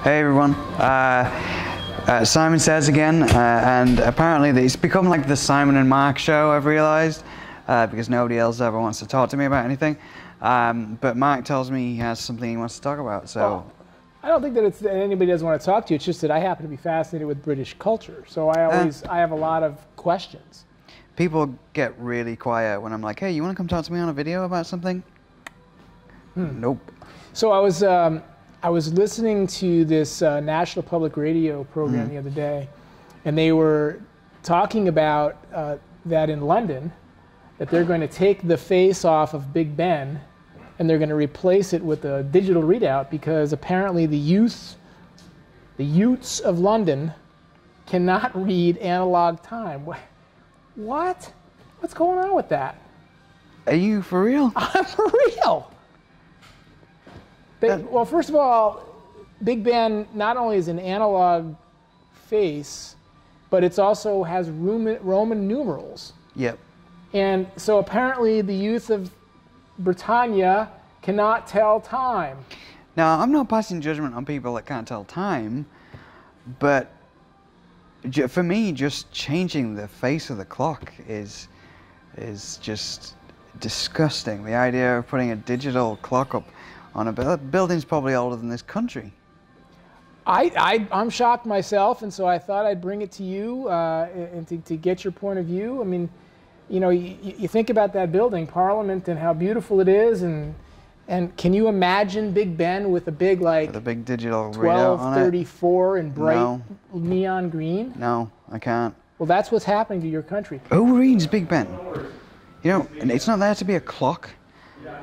Hey everyone, Simon Says again, and apparently it's become like the Simon and Mark show, I've realised, because nobody else ever wants to talk to me about anything. But Mark tells me he has something he wants to talk about, so... Well, I don't think that it's that anybody doesn't want to talk to you, it's just that I happen to be fascinated with British culture, so I have a lot of questions. People get really quiet when I'm like, hey, you want to come talk to me on a video about something? Nope. So I was listening to this National Public Radio program the other day, and they were talking about that in London, that they're going to take the face off of Big Ben, and they're going to replace it with a digital readout because apparently the youths of London cannot read analog time. What? What's going on with that? Are you for real? I'm for real. Well, first of all, Big Ben not only is an analog face, but it also has Roman numerals. Yep. And so apparently the youth of Britannia cannot tell time. Now, I'm not passing judgment on people that can't tell time, but for me, just changing the face of the clock is just disgusting. The idea of putting a digital clock up on a building's probably older than this country. I'm shocked myself, and so I thought I'd bring it to you and to get your point of view. I mean, you know, you think about that building, Parliament, and how beautiful it is, and can you imagine Big Ben with a big, like, with a big digital readout on it? 1234 in bright neon green? No, I can't. Well, that's what's happening to your country. Who reads Big Ben? You know, it's not there to be a clock.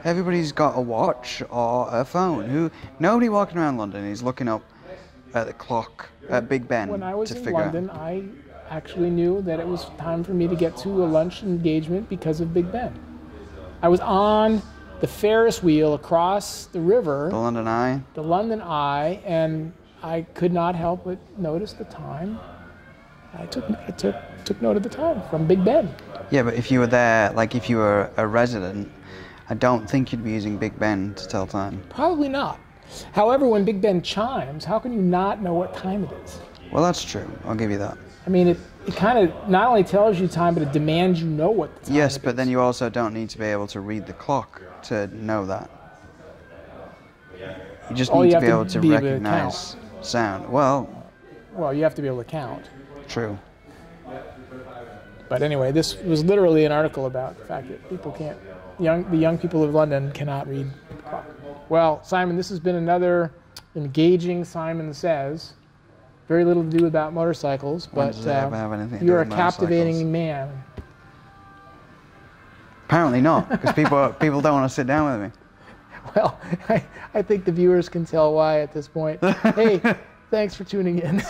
Everybody's got a watch or a phone. Nobody walking around London is looking up at the clock at Big Ben to figure out. When I was in London, I actually knew that it was time for me to get to a lunch engagement because of Big Ben. I was on the Ferris wheel across the river, the London Eye. The London Eye, and I could not help but notice the time. I took note of the time from Big Ben. Yeah, but if you were there, like if you were a resident, I don't think you'd be using Big Ben to tell time. Probably not. However, when Big Ben chimes, how can you not know what time it is? Well, that's true. I'll give you that. I mean, it kind of not only tells you time, but it demands you know what the time Yes, it but is. then you also don't need to be able to read the clock to know that. You just need to be able to recognize sound. Well, you have to be able to count. True. But anyway, this was literally an article about the fact that people can't, the young people of London cannot read the clock. Well, Simon, this has been another engaging Simon Says. Very little to do about motorcycles, but you're a captivating man. Apparently not, because people don't want to sit down with me. Well, I think the viewers can tell why at this point. Hey, thanks for tuning in.